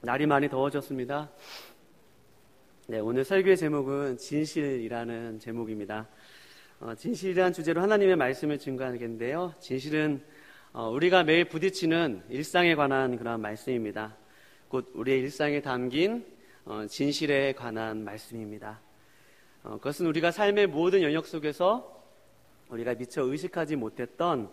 날이 많이 더워졌습니다. 네, 오늘 설교의 제목은 진실이라는 제목입니다. 진실이라는 주제로 하나님의 말씀을 증거하겠는데요. 진실은 우리가 매일 부딪히는 일상에 관한 그런 말씀입니다. 곧 우리의 일상에 담긴 진실에 관한 말씀입니다. 그것은 우리가 삶의 모든 영역 속에서 우리가 미처 의식하지 못했던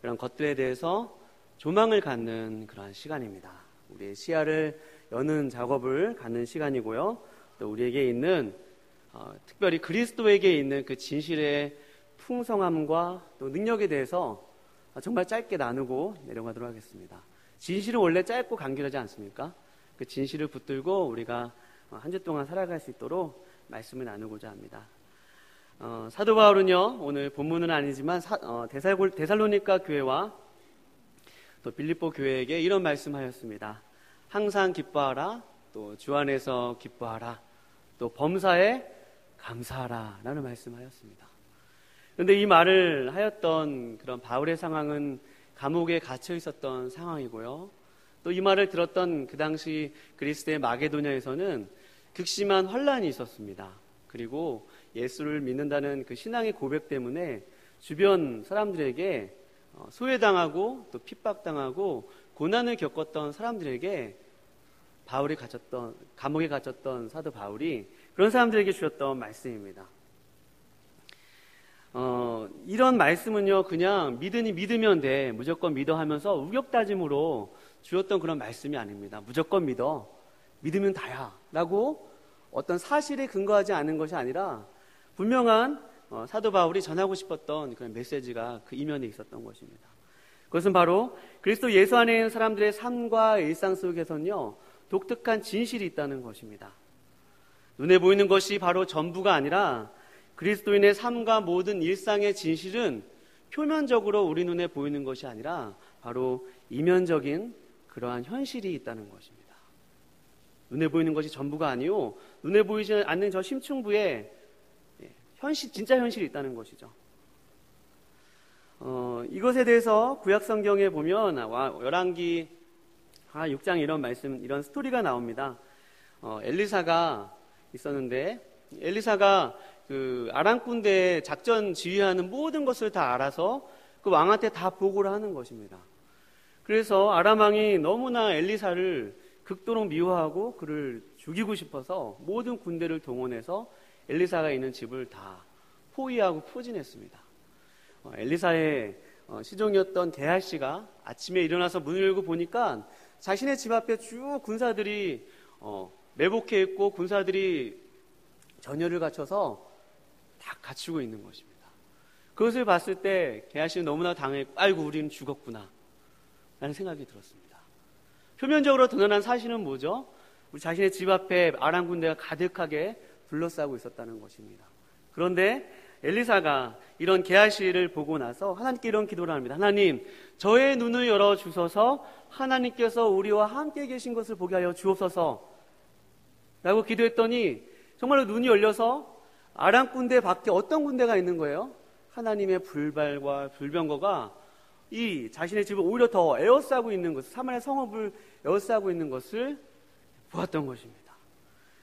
그런 것들에 대해서 조망을 갖는 그러한 시간입니다. 우리의 시야를 여는 작업을 갖는 시간이고요. 또 우리에게 있는 특별히 그리스도에게 있는 그 진실의 풍성함과 또 능력에 대해서 정말 짧게 나누고 내려가도록 하겠습니다. 진실은 원래 짧고 간결하지 않습니까? 그 진실을 붙들고 우리가 한 주 동안 살아갈 수 있도록 말씀을 나누고자 합니다. 사도 바울은요, 오늘 본문은 아니지만 데살로니가 교회와 또 빌립보 교회에게 이런 말씀하였습니다. 항상 기뻐하라, 또 주 안에서 기뻐하라, 또 범사에 감사하라 라는 말씀하였습니다. 그런데 이 말을 하였던 그런 바울의 상황은 감옥에 갇혀 있었던 상황이고요. 또 이 말을 들었던 그 당시 그리스의 마게도냐에서는 극심한 환란이 있었습니다. 그리고 예수를 믿는다는 그 신앙의 고백 때문에 주변 사람들에게 소외당하고 또 핍박당하고 고난을 겪었던 사람들에게 감옥에 갇혔던 사도 바울이 그런 사람들에게 주셨던 말씀입니다. 이런 말씀은요, 그냥 믿으니 믿으면 돼, 무조건 믿어 하면서 우격다짐으로 주었던 그런 말씀이 아닙니다. 무조건 믿으면 다야 라고 어떤 사실에 근거하지 않은 것이 아니라 분명한 사도 바울이 전하고 싶었던 그런 메시지가 그 이면에 있었던 것입니다. 그것은 바로 그리스도 예수 안에 있는 사람들의 삶과 일상 속에서는요, 독특한 진실이 있다는 것입니다. 눈에 보이는 것이 바로 전부가 아니라 그리스도인의 삶과 모든 일상의 진실은 표면적으로 우리 눈에 보이는 것이 아니라 바로 이면적인 그러한 현실이 있다는 것입니다. 눈에 보이는 것이 전부가 아니요, 눈에 보이지 않는 저 심층부에 진짜 현실이 있다는 것이죠. 이것에 대해서 구약 성경에 보면 열왕기 6장에 이런 스토리가 나옵니다. 엘리사가 있었는데 엘리사가 그 아람 군대 작전 지휘하는 모든 것을 다 알아서 그 왕한테 다 보고를 하는 것입니다. 그래서 아람 왕이 너무나 엘리사를 극도로 미워하고 그를 죽이고 싶어서 모든 군대를 동원해서 엘리사가 있는 집을 다 포위하고 포진했습니다. 엘리사의 시종이었던 게하시가 아침에 일어나서 문을 열고 보니까 자신의 집 앞에 쭉 군사들이 매복해 있고 군사들이 전열을 갖춰서 다 갖추고 있는 것입니다. 그것을 봤을 때 게하시는 너무나 당했고, 아이고 우리는 죽었구나 라는 생각이 들었습니다. 표면적으로 드러난 사실은 뭐죠? 우리 자신의 집 앞에 아람 군대가 가득하게 둘러싸고 있었다는 것입니다. 그런데 엘리사가 이런 게하시를 보고 나서 하나님께 이런 기도를 합니다. 하나님, 저의 눈을 열어주셔서 하나님께서 우리와 함께 계신 것을 보게 하여 주옵소서 라고 기도했더니 정말로 눈이 열려서 아람 군대 밖에 어떤 군대가 있는 거예요? 하나님의 불발과 불병거가 이 자신의 집을 오히려 더 에워싸고 있는 것을, 사마리아 성읍을 에워싸고 있는 것을 보았던 것입니다.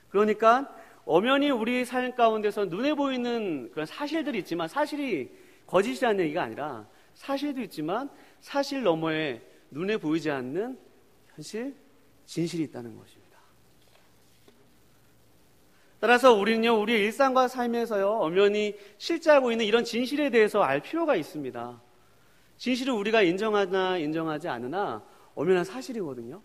그러니까 엄연히 우리 삶 가운데서 눈에 보이는 그런 사실들이 있지만 사실이 거짓이라는 얘기가 아니라 사실도 있지만 사실 너머에 눈에 보이지 않는 현실, 진실이 있다는 것입니다. 따라서 우리는요, 우리의 일상과 삶에서요, 엄연히 실제하고 있는 이런 진실에 대해서 알 필요가 있습니다. 진실은 우리가 인정하나 인정하지 않으나 엄연한 사실이거든요.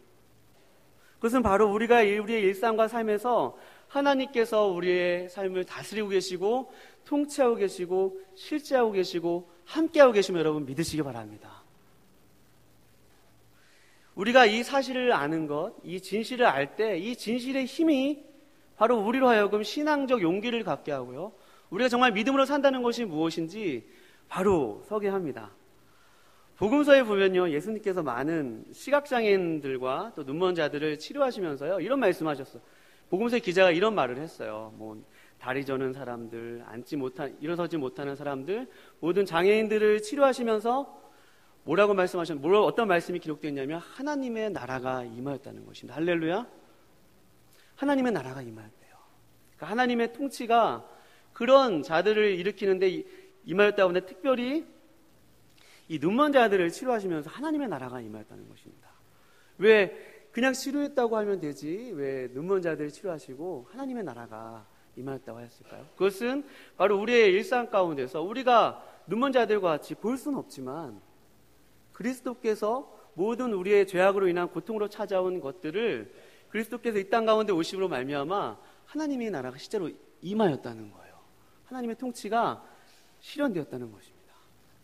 그것은 바로 우리가 우리의 일상과 삶에서 하나님께서 우리의 삶을 다스리고 계시고 통치하고 계시고 실제하고 계시고 함께하고 계시면 여러분 믿으시기 바랍니다. 우리가 이 사실을 아는 것, 이 진실을 알 때 이 진실의 힘이 바로 우리로 하여금 신앙적 용기를 갖게 하고요, 우리가 정말 믿음으로 산다는 것이 무엇인지 바로 서게 합니다. 복음서에 보면요, 예수님께서 많은 시각장애인들과 또 눈먼 자들을 치료하시면서요, 이런 말씀하셨어요. 복음서의 기자가 이런 말을 했어요. 다리 저는 사람들, 일어서지 못하는 사람들, 모든 장애인들을 치료하시면서 뭐라고 말씀하셨나요? 어떤 말씀이 기록되어 있냐면 하나님의 나라가 임하였다는 것입니다. 할렐루야. 하나님의 나라가 임하였대요. 그러니까 하나님의 통치가 그런 자들을 일으키는데 임하였다고 하는데 특별히 이 눈먼 자들을 치료하시면서 하나님의 나라가 임하였다는 것입니다. 왜 그냥 치료했다고 하면 되지 왜 눈먼 자들을 치료하시고 하나님의 나라가 임하였다고 하였을까요? 그것은 바로 우리의 일상 가운데서 우리가 눈먼 자들과 같이 볼 수는 없지만 그리스도께서 모든 우리의 죄악으로 인한 고통으로 찾아온 것들을 그리스도께서 이 땅 가운데 오심으로 말미암아 하나님의 나라가 실제로 임하였다는 거예요. 하나님의 통치가 실현되었다는 것입니다.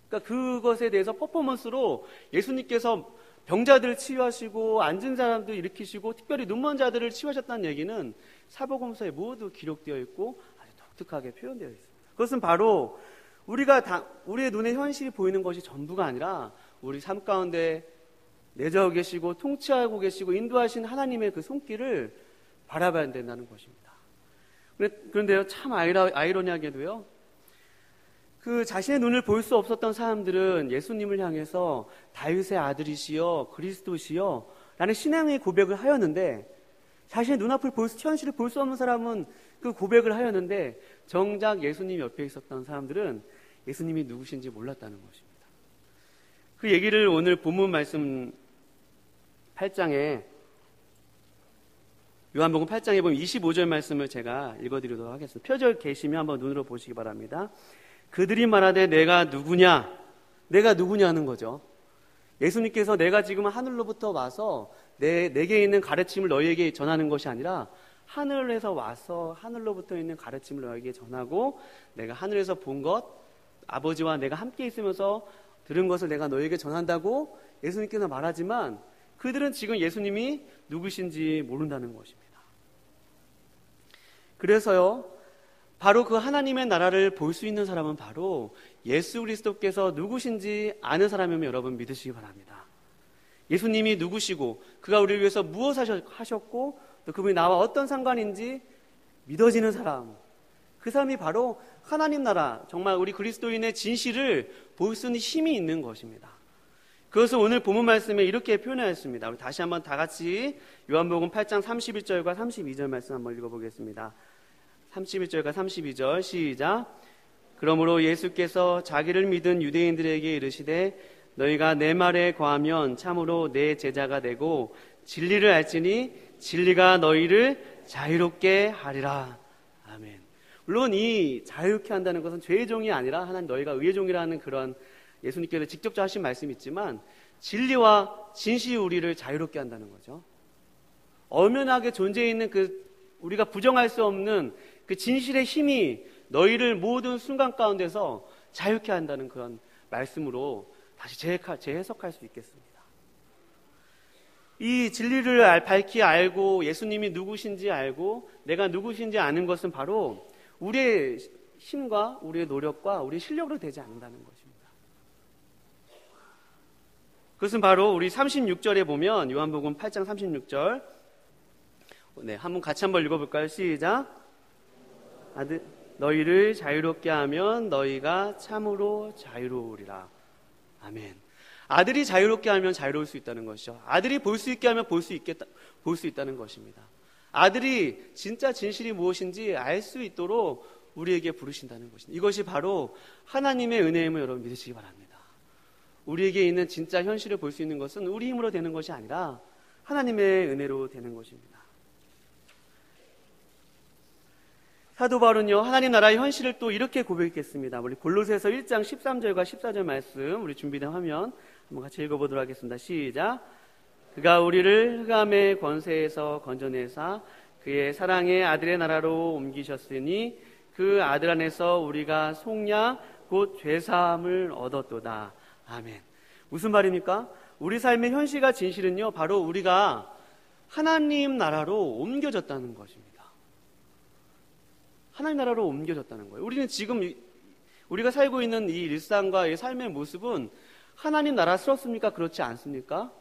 그러니까 그것에 대해서 퍼포먼스로 예수님께서 병자들을 치유하시고 앉은 사람들 일으키시고 특별히 눈먼 자들을 치유하셨다는 얘기는 사복음서에 모두 기록되어 있고 아주 독특하게 표현되어 있습니다. 그것은 바로 우리의 눈에 현실이 보이는 것이 전부가 아니라 우리 삶 가운데 내재하고 계시고 통치하고 계시고 인도하신 하나님의 그 손길을 바라봐야 된다는 것입니다. 그런데요, 참 아이러니하게도요, 그 자신의 눈을 볼 수 없었던 사람들은 예수님을 향해서 다윗의 아들이시여 그리스도시여 라는 신앙의 고백을 하였는데 자신의 눈앞을 현실을 볼 수 없는 사람은 그 고백을 하였는데 정작 예수님 옆에 있었던 사람들은 예수님이 누구신지 몰랐다는 것입니다. 그 얘기를 오늘 본문 말씀 8장에 요한복음 8장에 보면 25절 말씀을 제가 읽어드리도록 하겠습니다. 표절 계시면 한번 눈으로 보시기 바랍니다. 그들이 말하되 내가 누구냐? 내가 누구냐는 거죠. 예수님께서 내가 지금 하늘로부터 와서 내게 있는 가르침을 너희에게 전하는 것이 아니라 하늘에서 와서 하늘로부터 있는 가르침을 너희에게 전하고 내가 하늘에서 본 것, 아버지와 내가 함께 있으면서 들은 것을 내가 너희에게 전한다고 예수님께서 말하지만 그들은 지금 예수님이 누구신지 모른다는 것입니다. 그래서요, 바로 그 하나님의 나라를 볼 수 있는 사람은 바로 예수 그리스도께서 누구신지 아는 사람이면 여러분 믿으시기 바랍니다. 예수님이 누구시고 그가 우리를 위해서 무엇을 하셨고 또 그분이 나와 어떤 상관인지 믿어지는 사람, 그 사람이 바로 하나님 나라, 정말 우리 그리스도인의 진실을 볼 수 있는 힘이 있는 것입니다. 그것을 오늘 본문 말씀에 이렇게 표현하였습니다. 우리 다시 한번 다 같이 요한복음 8장 31절과 32절 말씀 한번 읽어보겠습니다. 31절과 32절 시작. 그러므로 예수께서 자기를 믿은 유대인들에게 이르시되 너희가 내 말에 거하면 참으로 내 제자가 되고 진리를 알지니 진리가 너희를 자유롭게 하리라. 아멘. 물론 이 자유롭게 한다는 것은 죄의 종이 아니라 하나님 너희가 의의 종이라는 그런 예수님께서 직접 하신 말씀이 있지만 진리와 진실이 우리를 자유롭게 한다는 거죠. 엄연하게 존재해 있는 우리가 부정할 수 없는 그 진실의 힘이 너희를 모든 순간 가운데서 자유케 한다는 그런 말씀으로 다시 재해석할 수 있겠습니다. 이 진리를 밝히 알고 예수님이 누구신지 알고 내가 누구신지 아는 것은 바로 우리의 힘과 우리의 노력과 우리의 실력으로 되지 않는다는 것입니다. 그것은 바로 우리 36절에 보면 요한복음 8장 36절 한번 같이 한번 읽어볼까요? 시작. 너희를 자유롭게 하면 너희가 참으로 자유로우리라. 아멘. 아들이 자유롭게 하면 자유로울 수 있다는 것이죠. 아들이 볼 수 있게 하면 볼 수 있다는 것입니다. 아들이 진짜 진실이 무엇인지 알 수 있도록 우리에게 부르신다는 것입니다. 이것이 바로 하나님의 은혜임을 여러분 믿으시기 바랍니다. 우리에게 있는 진짜 현실을 볼 수 있는 것은 우리 힘으로 되는 것이 아니라 하나님의 은혜로 되는 것입니다. 사도 바울은요, 하나님 나라의 현실을 또 이렇게 고백했습니다. 우리 골로새서 1장 13절과 14절 말씀 우리 준비된 화면 한번 같이 읽어보도록 하겠습니다. 시작. 그가 우리를 흑암의 권세에서 건져내사 그의 사랑의 아들의 나라로 옮기셨으니 그 아들 안에서 우리가 속량 곧 죄사함을 얻었도다. 아멘. 무슨 말입니까? 우리 삶의 현실과 진실은요, 바로 우리가 하나님 나라로 옮겨졌다는 것입니다. 하나님 나라로 옮겨졌다는 거예요. 우리는 지금 우리가 살고 있는 이 일상과 이 삶의 모습은 하나님 나라스럽습니까? 그렇지 않습니까?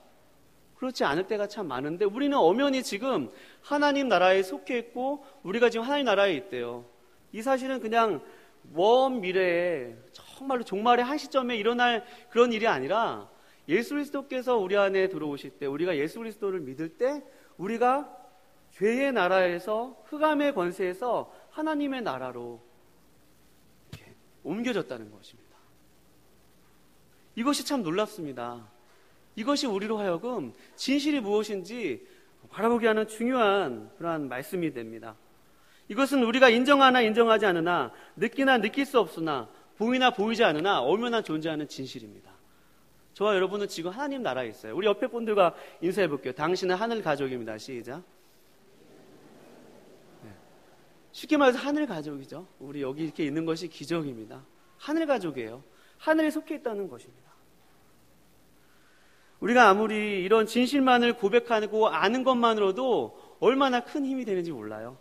그렇지 않을 때가 참 많은데 우리는 엄연히 지금 하나님 나라에 속해 있고 우리가 지금 하나님 나라에 있대요. 이 사실은 그냥 먼 미래에 정말로 종말의 한 시점에 일어날 그런 일이 아니라 예수 그리스도께서 우리 안에 들어오실 때 우리가 예수 그리스도를 믿을 때 우리가 죄의 나라에서, 흑암의 권세에서 하나님의 나라로 이렇게 옮겨졌다는 것입니다. 이것이 참 놀랍습니다. 이것이 우리로 하여금 진실이 무엇인지 바라보게 하는 중요한 그러한 말씀이 됩니다. 이것은 우리가 인정하나 인정하지 않으나, 느끼나 느낄 수 없으나, 보이나 보이지 않으나 엄연한 존재하는 진실입니다. 저와 여러분은 지금 하나님 나라에 있어요. 우리 옆에 분들과 인사해 볼게요. 당신은 하늘 가족입니다. 시작. 네. 쉽게 말해서 하늘 가족이죠. 우리 여기 이렇게 있는 것이 기적입니다. 하늘 가족이에요. 하늘에 속해 있다는 것입니다. 우리가 아무리 이런 진실만을 고백하고 아는 것만으로도 얼마나 큰 힘이 되는지 몰라요.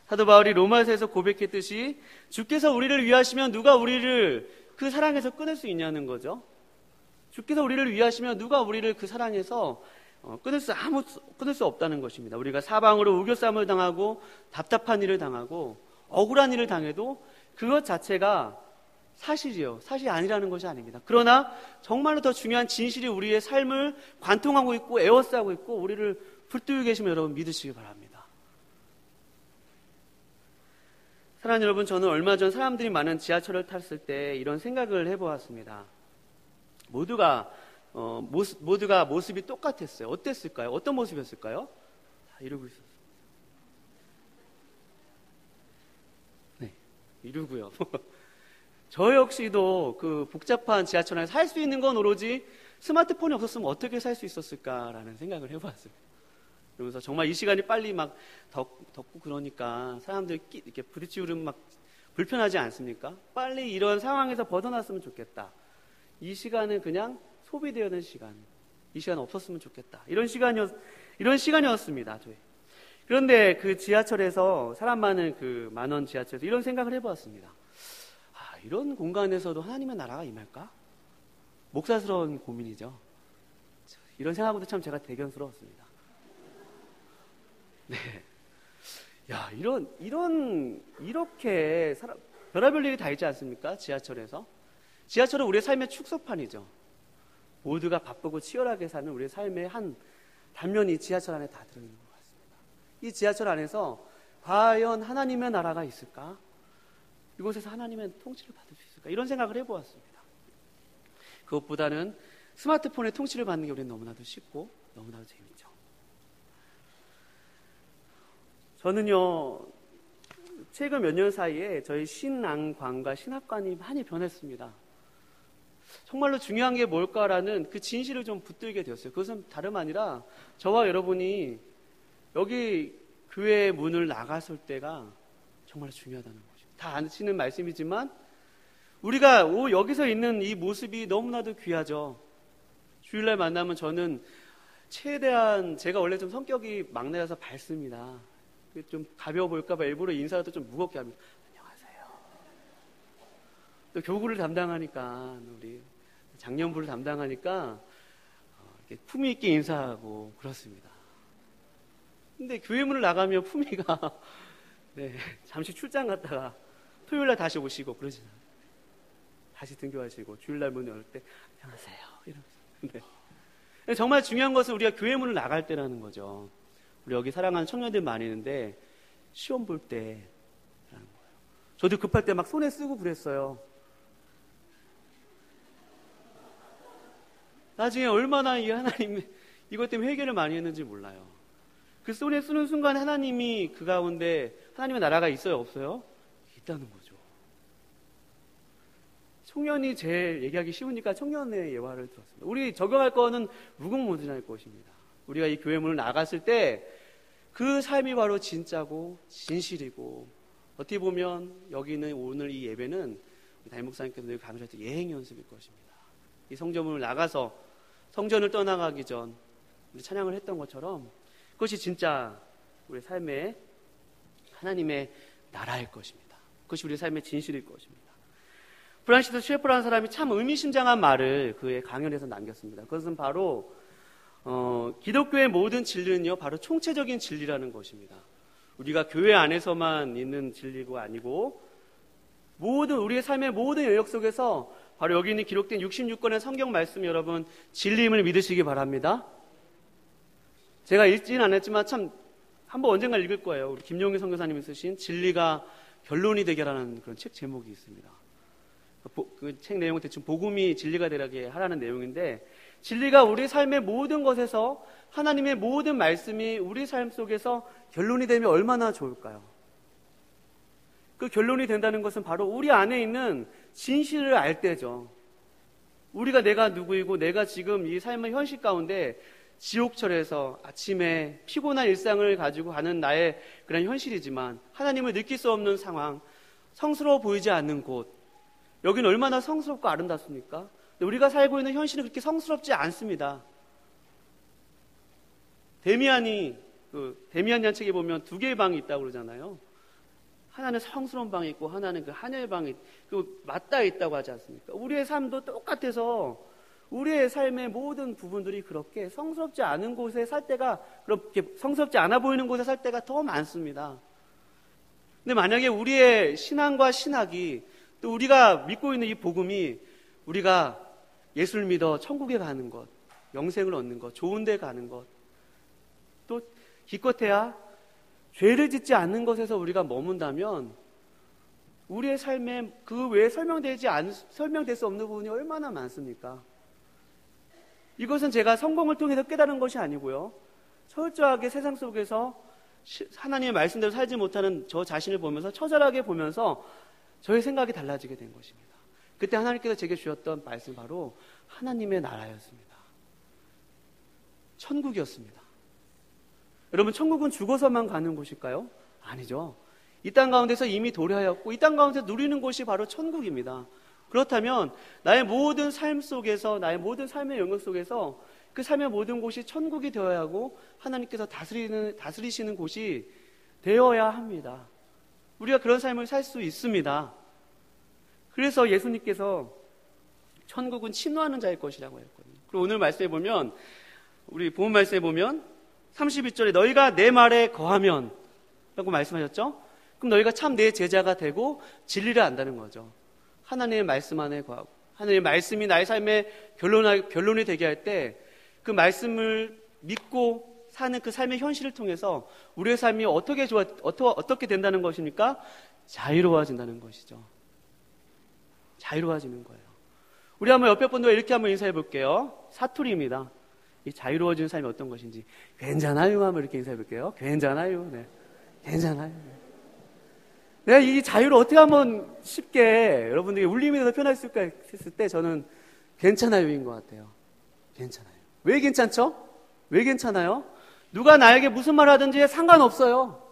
사도 바울이 로마서에서 고백했듯이 주께서 우리를 위하시면 누가 우리를 그 사랑에서 끊을 수 있냐는 거죠. 주께서 우리를 위하시면 누가 우리를 그 사랑에서 끊을 수 없다는 것입니다. 우리가 사방으로 우겨쌈을 당하고 답답한 일을 당하고 억울한 일을 당해도 그것 자체가 사실이요. 사실이 아니라는 것이 아닙니다. 그러나 정말로 더 중요한 진실이 우리의 삶을 관통하고 있고 에워싸고 있고 우리를 붙들고 계시면 여러분 믿으시기 바랍니다. 사랑하는 여러분, 저는 얼마 전 사람들이 많은 지하철을 탔을 때 이런 생각을 해보았습니다. 모두가 모습이 똑같았어요. 어땠을까요? 어떤 모습이었을까요? 다 이러고 있었어요. 네, 이러고요. 저 역시도 그 복잡한 지하철 안에서 할 수 있는 건 오로지 스마트폰이 없었으면 어떻게 살 수 있었을까라는 생각을 해보았습니다. 그러면서 정말 이 시간이 빨리 막 덥고 그러니까 사람들이 이렇게 부딪히면 막 불편하지 않습니까? 빨리 이런 상황에서 벗어났으면 좋겠다. 이 시간은 그냥 소비되어야 시간. 이 시간 없었으면 좋겠다. 이런 시간이었습니다. 저희. 그런데 그 지하철에서 사람 많은 그 만원 지하철에서 이런 생각을 해보았습니다. 이런 공간에서도 하나님의 나라가 임할까? 목사스러운 고민이죠. 이런 생각보다 참 제가 대견스러웠습니다. 네. 야, 이렇게 별의별 일이 다 있지 않습니까? 지하철에서. 지하철은 우리의 삶의 축소판이죠. 모두가 바쁘고 치열하게 사는 우리의 삶의 한 단면이 지하철 안에 다 들어있는 것 같습니다. 이 지하철 안에서 과연 하나님의 나라가 있을까? 이곳에서 하나님의 통치를 받을 수 있을까? 이런 생각을 해보았습니다. 그것보다는 스마트폰의 통치를 받는 게 우리는 너무나도 쉽고 너무나도 재밌죠. 저는요, 최근 몇 년 사이에 저희 신앙관과 신학관이 많이 변했습니다. 정말로 중요한 게 뭘까라는 그 진실을 좀 붙들게 되었어요. 그것은 다름 아니라 저와 여러분이 여기 교회 문을 나갔을 때가 정말 중요하다는 거죠. 다 아시는 말씀이지만 우리가 여기서 있는 이 모습이 너무나도 귀하죠. 주일날 만나면 저는 최대한 제가 원래 좀 성격이 막내라서 밝습니다. 좀 가벼워 보일까 봐 일부러 인사도 좀 무겁게 합니다. 안녕하세요. 또 교구를 담당하니까 우리 장년부를 담당하니까 이렇게 품위 있게 인사하고 그렇습니다. 근데 교회 문을 나가면 품위가 네, 잠시 출장 갔다가 토요일날 다시 오시고 그러잖아요. 다시 등교하시고 주일날 문 열 때 안녕하세요 이러면서. 네. 정말 중요한 것은 우리가 교회 문을 나갈 때라는 거죠. 우리 여기 사랑하는 청년들 많이 있는데 시험 볼 때라는 거예요. 저도 급할 때 막 손에 쓰고 그랬어요. 나중에 얼마나 이 하나님 이것 때문에 회개를 많이 했는지 몰라요. 그 손에 쓰는 순간 하나님이 그 가운데 하나님의 나라가 있어요, 없어요? 있다는 거죠. 청년이 제일 얘기하기 쉬우니까 청년의 예화를 들었습니다. 우리 적용할 거는 무궁무진할 것입니다. 우리가 이 교회 문을 나갔을 때 그 삶이 바로 진짜고 진실이고 어떻게 보면 여기는 오늘 이 예배는 담임 목사님께서 늘 강조했던 예행 연습일 것입니다. 이 성전문을 나가서 성전을 떠나가기 전 우리 찬양을 했던 것처럼 그것이 진짜 우리 삶의 하나님의 나라일 것입니다. 그것이 우리 삶의 진실일 것입니다. 프란시스 셰퍼라는 사람이 참 의미심장한 말을 그의 강연에서 남겼습니다. 그것은 바로 기독교의 모든 진리는요, 바로 총체적인 진리라는 것입니다. 우리가 교회 안에서만 있는 진리가 아니고 우리의 삶의 모든 영역 속에서 바로 여기 있는 기록된 66권의 성경 말씀 여러분 진리임을 믿으시기 바랍니다. 제가 읽지는 않았지만 참 한번 언젠가 읽을 거예요. 우리 김용희 선교사님이 쓰신 진리가 결론이 되게라는 그런 책 제목이 있습니다. 그 책 내용은 대충 복음이 진리가 되게 하라는 내용인데, 진리가 우리 삶의 모든 것에서 하나님의 모든 말씀이 우리 삶 속에서 결론이 되면 얼마나 좋을까요? 그 결론이 된다는 것은 바로 우리 안에 있는 진실을 알 때죠. 우리가 내가 누구이고 내가 지금 이 삶의 현실 가운데 지옥철에서 아침에 피곤한 일상을 가지고 가는 나의 그런 현실이지만 하나님을 느낄 수 없는 상황, 성스러워 보이지 않는 곳, 여기는 얼마나 성스럽고 아름답습니까? 근데 우리가 살고 있는 현실은 그렇게 성스럽지 않습니다. 데미안 양책에 보면 두 개의 방이 있다고 그러잖아요. 하나는 성스러운 방이 있고 하나는 그 하늘 방이 맞닿아 있다고 하지 않습니까? 우리의 삶도 똑같아서 우리의 삶의 모든 부분들이 그렇게 성스럽지 않은 곳에 살 때가, 그렇게 성스럽지 않아 보이는 곳에 살 때가 더 많습니다. 근데 만약에 우리의 신앙과 신학이, 또 우리가 믿고 있는 이 복음이, 우리가 예수를 믿어 천국에 가는 것, 영생을 얻는 것, 좋은 데 가는 것, 또 기껏해야 죄를 짓지 않는 것에서 우리가 머문다면 우리의 삶에 그 외에 설명될 수 없는 부분이 얼마나 많습니까? 이것은 제가 성공을 통해서 깨달은 것이 아니고요, 철저하게 세상 속에서 하나님의 말씀대로 살지 못하는 저 자신을 보면서, 처절하게 보면서 저의 생각이 달라지게 된 것입니다. 그때 하나님께서 제게 주셨던 말씀, 바로 하나님의 나라였습니다. 천국이었습니다. 여러분, 천국은 죽어서만 가는 곳일까요? 아니죠. 이 땅 가운데서 이미 도래하였고 이 땅 가운데서 누리는 곳이 바로 천국입니다. 그렇다면 나의 모든 삶 속에서, 나의 모든 삶의 영역 속에서 그 삶의 모든 곳이 천국이 되어야 하고 하나님께서 다스리시는 곳이 되어야 합니다. 우리가 그런 삶을 살 수 있습니다. 그래서 예수님께서 천국은 침노하는 자일 것이라고 했거든요. 그리고 오늘 말씀에 보면, 우리 본문 말씀에 보면 31절에 너희가 내 말에 거하면 라고 말씀하셨죠? 그럼 너희가 참 내 제자가 되고 진리를 안다는 거죠. 하나님의 말씀 안에 거하고, 하나님의 말씀이 나의 삶의 결론이 되게 할 때 그 말씀을 믿고 사는 그 삶의 현실을 통해서 우리의 삶이 어떻게 된다는 것입니까? 자유로워진다는 것이죠. 자유로워지는 거예요. 우리 한번 옆에 분들과 이렇게 한번 인사해 볼게요. 사투리입니다. 이 자유로워지는 삶이 어떤 것인지. 괜찮아요 한번 이렇게 인사해 볼게요. 괜찮아요. 네. 괜찮아요. 내가 이 자유를 어떻게 하면 쉽게 여러분들에게 울림에서 표현할 수 있을까 했을 때 저는 괜찮아요인 것 같아요. 괜찮아요. 왜 괜찮죠? 왜 괜찮아요? 누가 나에게 무슨 말을 하든지 상관없어요.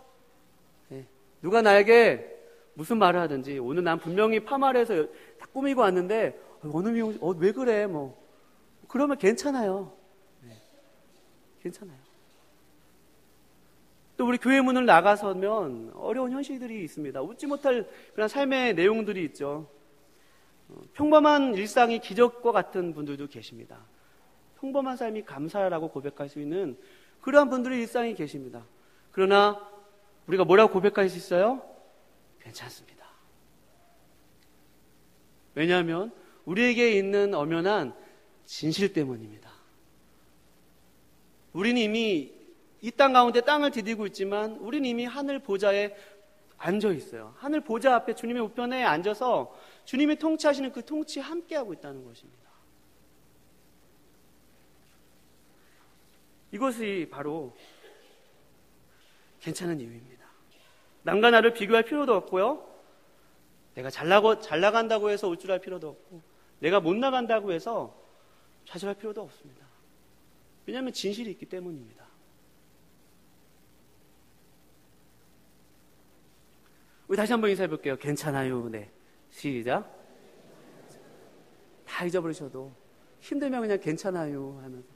네. 누가 나에게 무슨 말을 하든지, 오늘 난 분명히 파마를 해서 다 꾸미고 왔는데 어느 미용 왜 그래 뭐 그러면 괜찮아요. 네. 괜찮아요. 또 우리 교회 문을 나가서면 어려운 현실들이 있습니다. 웃지 못할 그런 삶의 내용들이 있죠. 평범한 일상이 기적과 같은 분들도 계십니다. 평범한 삶이 감사라고 고백할 수 있는 그러한 분들의 일상이 계십니다. 그러나 우리가 뭐라고 고백할 수 있어요? 괜찮습니다. 왜냐하면 우리에게 있는 엄연한 진실 때문입니다. 우리는 이미 이 땅 가운데 땅을 디디고 있지만 우리는 이미 하늘 보좌에 앉아 있어요. 하늘 보좌 앞에 주님의 우편에 앉아서 주님이 통치하시는 그 통치에 함께하고 있다는 것입니다. 이것이 바로 괜찮은 이유입니다. 남과 나를 비교할 필요도 없고요. 내가 잘 나간다고 해서 우쭐할 필요도 없고, 내가 못 나간다고 해서 좌절할 필요도 없습니다. 왜냐하면 진실이 있기 때문입니다. 우리 다시 한번 인사해 볼게요. 괜찮아요. 네. 시작. 다 잊어버리셔도 힘들면 그냥 괜찮아요 하면서.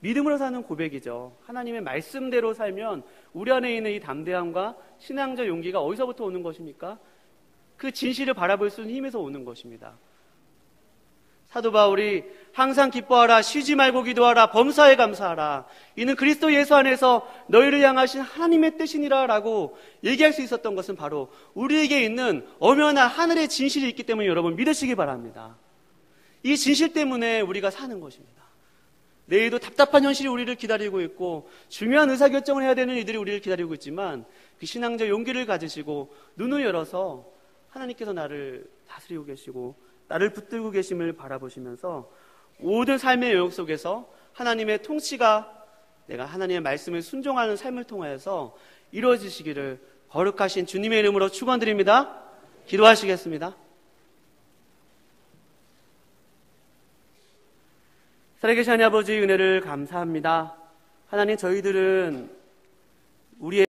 믿음으로 사는 고백이죠. 하나님의 말씀대로 살면 우리 안에 있는 이 담대함과 신앙적 용기가 어디서부터 오는 것입니까? 그 진실을 바라볼 수 있는 힘에서 오는 것입니다. 사도 바울이 항상 기뻐하라, 쉬지 말고 기도하라, 범사에 감사하라, 이는 그리스도 예수 안에서 너희를 향하신 하나님의 뜻이니라 라고 얘기할 수 있었던 것은 바로 우리에게 있는 엄연한 하늘의 진실이 있기 때문에 여러분 믿으시기 바랍니다. 이 진실 때문에 우리가 사는 것입니다. 내일도 답답한 현실이 우리를 기다리고 있고 중요한 의사결정을 해야 되는 이들이 우리를 기다리고 있지만 그 신앙적 용기를 가지시고 눈을 열어서 하나님께서 나를 다스리고 계시고 나를 붙들고 계심을 바라보시면서 모든 삶의 영역 속에서 하나님의 통치가 내가 하나님의 말씀을 순종하는 삶을 통하여서 이루어지시기를 거룩하신 주님의 이름으로 축원드립니다. 기도하시겠습니다. 살아계신 하나님 아버지의 은혜를 감사합니다. 하나님, 저희들은 우리의